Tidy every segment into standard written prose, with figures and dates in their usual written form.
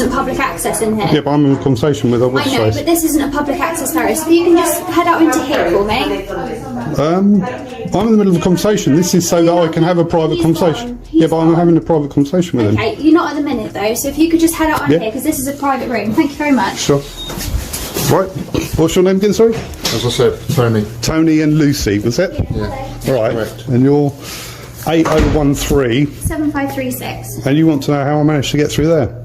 isn't public access in here. Yeah, but I'm in conversation with her. I know, but this isn't a public access area, so if you can just head out into here for me. I'm in the middle of a conversation. This is so that I can have a private conversation. Yeah, but I'm having a private conversation with him. Okay, you're not at the minute though, so if you could just head out on here, because this is a private room. Thank you very much. Sure. Right. What's your name again, sorry? As I said, Tony. Tony and Lucy, was it? Yeah. Right. Correct. And you're 8013. 7536. And you want to know how I managed to get through there?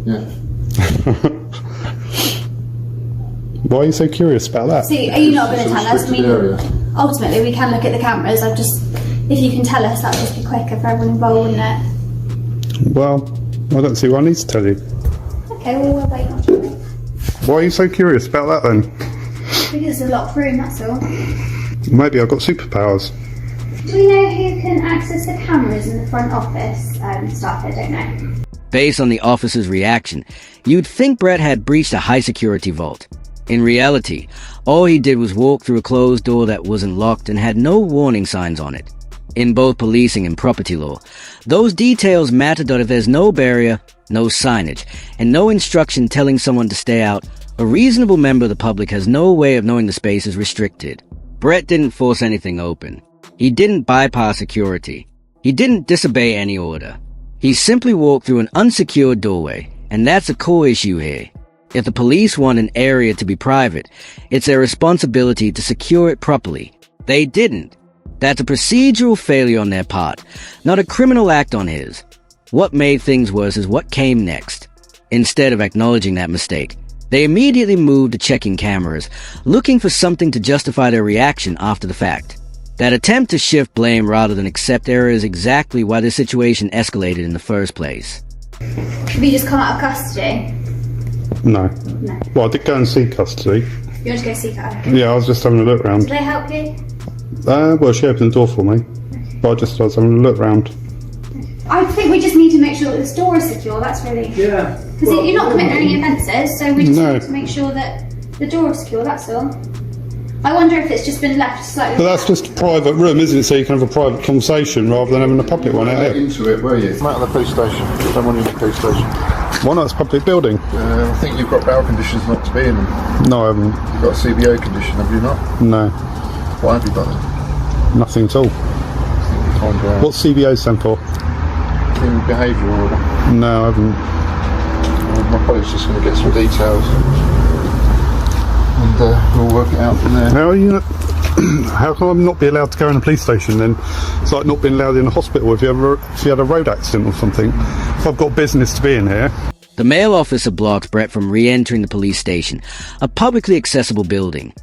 Yeah. Why are you so curious about that? See, are you not going to tell us? I mean, Area. ultimately we can look at the cameras. If you can tell us, that would just be quicker for everyone involved, wouldn't it? Well, I don't see what I need to tell you. Okay, well, we'll wait on it. Why are you so curious about that then? Because it's a locked room, that's all. Maybe I've got superpowers. Do we know who can access the cameras in the front office? Staff, I don't know. Based on the officer's reaction, you'd think Brett had breached a high-security vault. In reality, all he did was walk through a closed door that wasn't locked and had no warning signs on it. In both policing and property law, those details matter that if there's no barrier, no signage, and no instruction telling someone to stay out, a reasonable member of the public has no way of knowing the space is restricted. Brett didn't force anything open. He didn't bypass security. He didn't disobey any order. He simply walked through an unsecured doorway, and that's a core issue here. If the police want an area to be private, it's their responsibility to secure it properly. They didn't. That's a procedural failure on their part, not a criminal act on his. What made things worse is what came next. Instead of acknowledging that mistake, they immediately moved to checking cameras, looking for something to justify their reaction after the fact. That attempt to shift blame rather than accept error is exactly why the situation escalated in the first place. Have you just come out of custody? No. No. Well, I did go and see custody. You want to go seek her? Yeah, I was just having a look round. Did they help you? Well, she opened the door for me. But I was having a look round. I think we just need to make sure that this door is secure, that's really... Yeah. Because you're not committing any offences, so we just No. need to make sure that the door is secure, that's all. I wonder if it's just been left slightly... But that's just a private room, isn't it? So you can have a private conversation rather than having a public one out here. Into it, were you? I'm out of the police station. I don't want you in the police station. Why not? It's a public building. I think you've got bail conditions not to be in them. No, I haven't. You've got a CBO condition, have you not? No. What have you done then? Nothing at all. I think you find out. What's CBO stand for? Criminal behaviour order. No, I haven't. My colleague's just going to get some details. And we'll work it out from there. How are you? How can I not be allowed to go in a police station then? It's like not being allowed in a hospital if you had a road accident or something. If I've got business to be in here. The male officer blocks Brett from re-entering the police station, a publicly accessible building,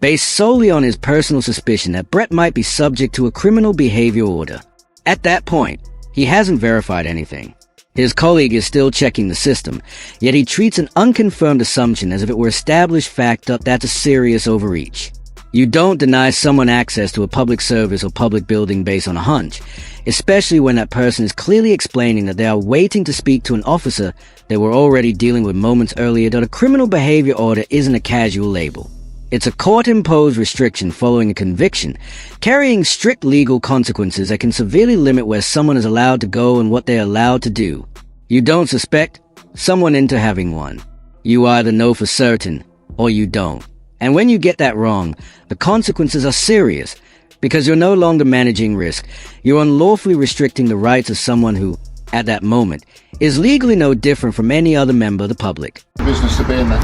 based solely on his personal suspicion that Brett might be subject to a criminal behavior order. At that point, he hasn't verified anything. His colleague is still checking the system, yet he treats an unconfirmed assumption as if it were established fact that's a serious overreach. You don't deny someone access to a public service or public building based on a hunch, especially when that person is clearly explaining that they are waiting to speak to an officer they were already dealing with moments earlier, that a criminal behavior order isn't a casual label. It's a court-imposed restriction following a conviction, carrying strict legal consequences that can severely limit where someone is allowed to go and what they are allowed to do. You don't suspect someone into having one. You either know for certain, or you don't. And when you get that wrong, the consequences are serious, because you're no longer managing risk. You're unlawfully restricting the rights of someone who, at that moment, is legally no different from any other member of the public. Business to be in there.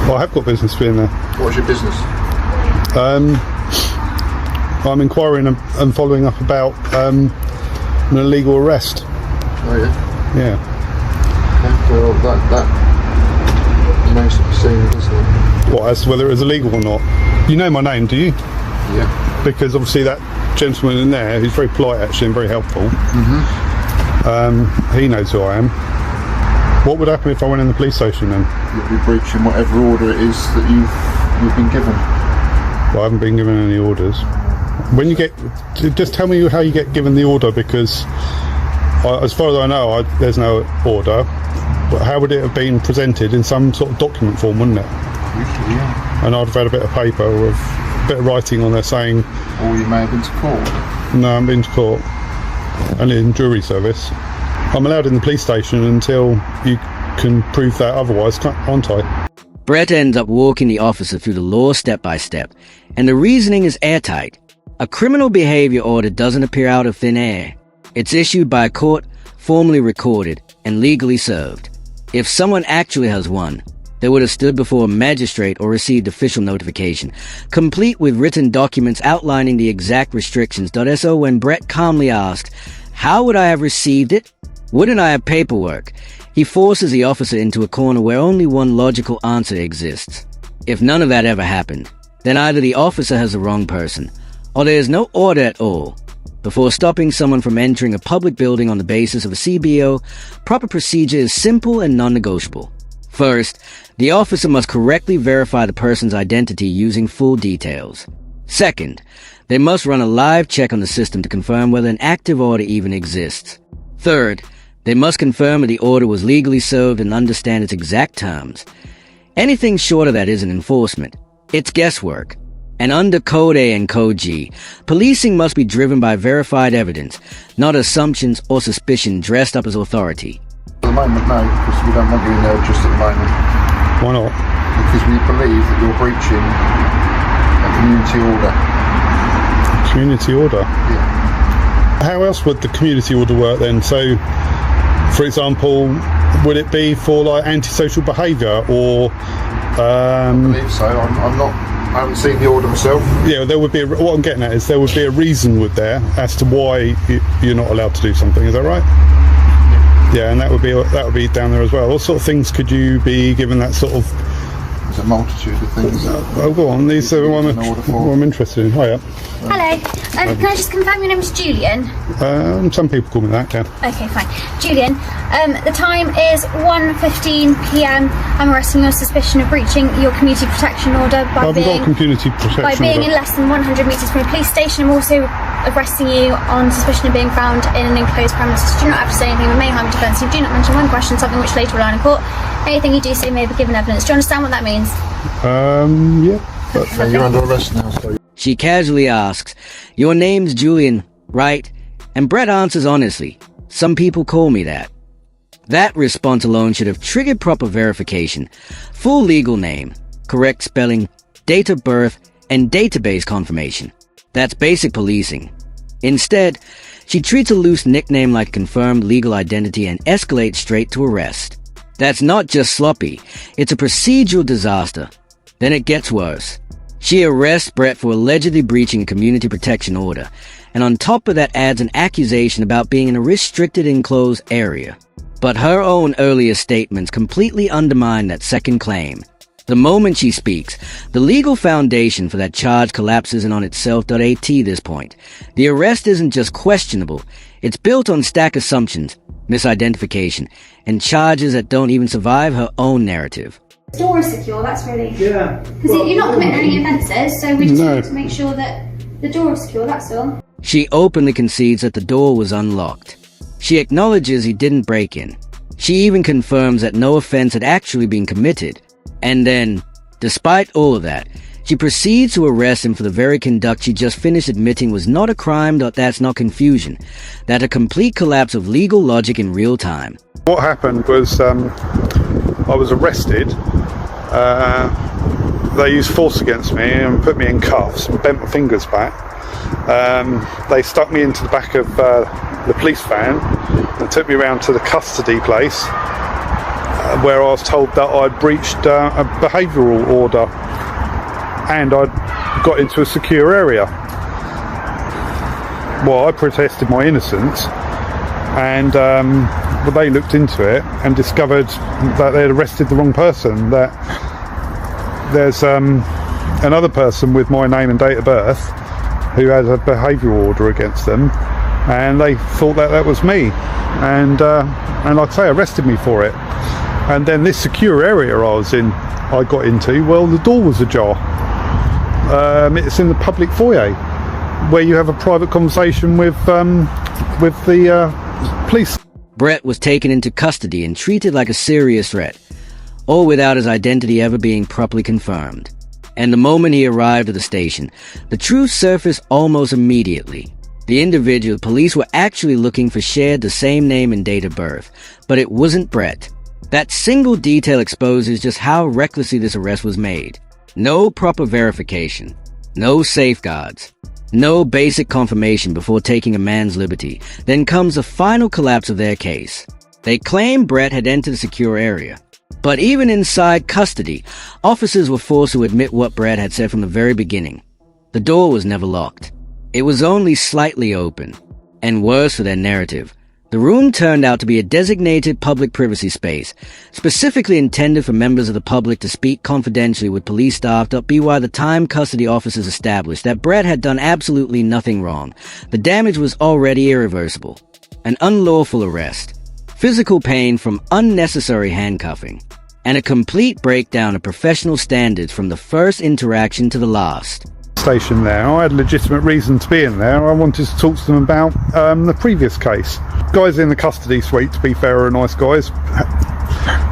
Well, I have got business to be in there. What's your business? I'm inquiring and following up about an illegal arrest. Oh yeah? Yeah. Okay, well that remains to be seen, doesn't it? What, as to whether it was illegal or not? You know my name, do you? Yeah. Because obviously that gentleman in there, who's very polite actually and very helpful, he knows who I am. What would happen if I went in the police station then? You'll be breaching whatever order it is that you've been given. Well, I haven't been given any orders. When you get, just tell me how you get given the order, because as far as I know, there's no order. But how would it have been presented? In some sort of document form, wouldn't it? Usually, yeah. And I'd have had a bit of paper or a bit of writing on there saying... Or you may have been to court. No, I haven't been to court. Only in jury service. I'm allowed in the police station until you can prove that otherwise, aren't I? Brett ends up walking the officer through the law step by step, and the reasoning is airtight. A criminal behavior order doesn't appear out of thin air. It's issued by a court, formally recorded, and legally served. If someone actually has one, they would have stood before a magistrate or received official notification, complete with written documents outlining the exact restrictions. So when Brett calmly asked, "How would I have received it? Wouldn't I have paperwork?" he forces the officer into a corner where only one logical answer exists. If none of that ever happened, then either the officer has the wrong person, or there is no order at all. Before stopping someone from entering a public building on the basis of a CBO, proper procedure is simple and non-negotiable. First, the officer must correctly verify the person's identity using full details. Second, they must run a live check on the system to confirm whether an active order even exists. Third, they must confirm that the order was legally served and understand its exact terms. Anything short of that isn't enforcement. It's guesswork. And under Code A and Code G, policing must be driven by verified evidence, not assumptions or suspicion dressed up as authority. At the moment, no, because we don't want you in there just at the moment. Why not? Because we believe that you're breaching a community order. Community order? Yeah. How else would the community order work then? So, for example, would it be for like antisocial behaviour or... I believe so. I haven't seen the order myself. Yeah, there would be. What I'm getting at is there would be a reason with there as to why you're not allowed to do something. Is that right? Yeah, and that would be down there as well. What sort of things could you be given that sort of? There's a multitude of things. Oh, go on. These are what I'm interested in. Hiya. Hello. Can I just confirm your name is Julian? Some people call me that. Yeah. Okay, fine. Julian, the time is 1:15 p.m. I'm arresting you on suspicion of breaching your community protection order by being in less than 100 metres from a police station. I'm also arresting you on suspicion of being found in an enclosed premises. Do not have to say anything that may harm your defence. You do not mention one question, something which later will lie in court. Anything you do say may be given evidence. Do you understand what that means? Yeah. So you're under arrest now, so... She casually asks, "Your name's Julian, right?" And Brett answers honestly, "Some people call me that." That response alone should have triggered proper verification. Full legal name, correct spelling, date of birth, and database confirmation. That's basic policing. Instead, she treats a loose nickname like confirmed legal identity and escalates straight to arrest. That's not just sloppy, it's a procedural disaster. Then it gets worse. She arrests Brett for allegedly breaching a community protection order, and on top of that adds an accusation about being in a restricted enclosed area. But her own earlier statements completely undermine that second claim. The moment she speaks, the legal foundation for that charge collapses in on itself. At this point, the arrest isn't just questionable, it's built on stack assumptions, misidentification, and charges that don't even survive her own narrative. The door is secure, that's really... Yeah. Because you're not committing any offences, so we just need to make sure that the door is secure, that's all. She openly concedes that the door was unlocked. She acknowledges he didn't break in. She even confirms that no offence had actually been committed. And then, despite all of that, she proceeds to arrest him for the very conduct she just finished admitting was not a crime. That's not confusion. That a complete collapse of legal logic in real time. What happened was I was arrested. They used force against me and put me in cuffs and bent my fingers back. They stuck me into the back of the police van and took me around to the custody place where I was told that I'd breached a behavioural order and I'd got into a secure area. Well, I protested my innocence, and they looked into it and discovered that they'd arrested the wrong person, that there's another person with my name and date of birth who had a behavioural order against them, and they thought that that was me, and like I say, arrested me for it. And then this secure area I got into, well, the door was ajar. It's in the public foyer where you have a private conversation with the police. Brett was taken into custody and treated like a serious threat, all without his identity ever being properly confirmed. And the moment he arrived at the station, the truth surfaced almost immediately. The individual police were actually looking for shared the same name and date of birth, but it wasn't Brett. That single detail exposes just how recklessly this arrest was made. No proper verification, no safeguards, no basic confirmation before taking a man's liberty. Then comes the final collapse of their case. They claim Brett had entered a secure area. But even inside custody, officers were forced to admit what Brett had said from the very beginning. The door was never locked. It was only slightly open. And worse for their narrative, the room turned out to be a designated public privacy space, specifically intended for members of the public to speak confidentially with police staff. Be why the time custody officers established that Brett had done absolutely nothing wrong. The damage was already irreversible. An unlawful arrest, physical pain from unnecessary handcuffing, and a complete breakdown of professional standards from the first interaction to the last. Station there. I had legitimate reason to be in there. I wanted to talk to them about the previous case. Guys in the custody suite, to be fair, are nice guys.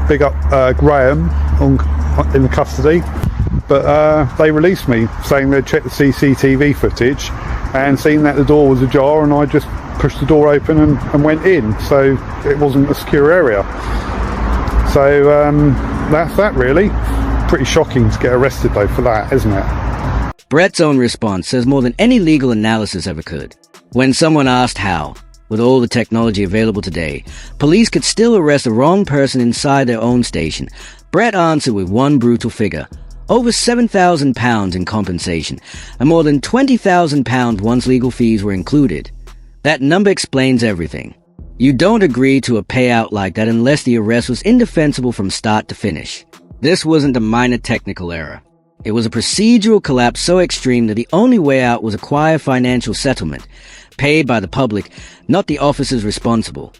Big up Graham in the custody. But they released me, saying they'd checked the CCTV footage and seen that the door was ajar, and I just pushed the door open and went in. So it wasn't a secure area. So that's that, really. Pretty shocking to get arrested, though, for that, isn't it? Brett's own response says more than any legal analysis ever could. When someone asked how, with all the technology available today, police could still arrest the wrong person inside their own station, Brett answered with one brutal figure: over £7,000 in compensation, and more than £20,000 once legal fees were included. That number explains everything. You don't agree to a payout like that unless the arrest was indefensible from start to finish. This wasn't a minor technical error. It was a procedural collapse so extreme that the only way out was a quiet financial settlement, paid by the public, not the officers responsible.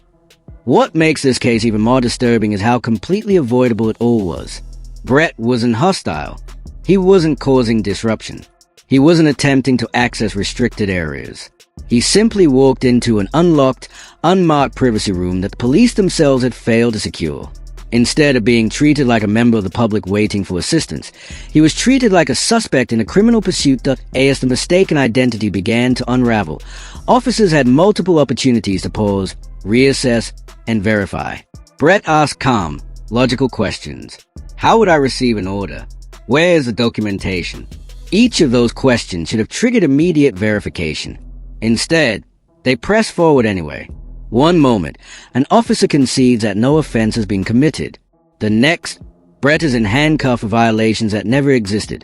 What makes this case even more disturbing is how completely avoidable it all was. Brett wasn't hostile. He wasn't causing disruption. He wasn't attempting to access restricted areas. He simply walked into an unlocked, unmarked privacy room that the police themselves had failed to secure. Instead of being treated like a member of the public waiting for assistance, he was treated like a suspect in a criminal pursuit. As the mistaken identity began to unravel, officers had multiple opportunities to pause, reassess, and verify. Brett asked calm, logical questions. How would I receive an order? Where is the documentation? Each of those questions should have triggered immediate verification. Instead, they press forward anyway. One moment, an officer concedes that no offense has been committed. The next, Brett is in handcuffs for violations that never existed,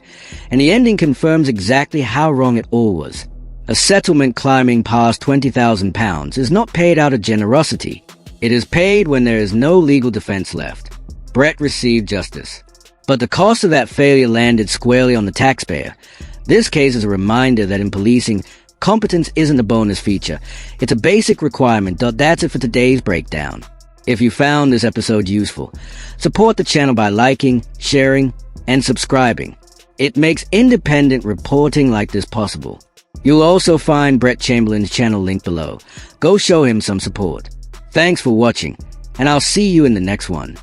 and the ending confirms exactly how wrong it all was. A settlement climbing past £20,000 is not paid out of generosity. It is paid when there is no legal defense left. Brett received justice. But the cost of that failure landed squarely on the taxpayer. This case is a reminder that in policing, competence isn't a bonus feature. It's a basic requirement. That's it for today's breakdown. If you found this episode useful, support the channel by liking, sharing, and subscribing. It makes independent reporting like this possible. You'll also find Brett Chamberlain's channel linked below. Go show him some support. Thanks for watching, and I'll see you in the next one.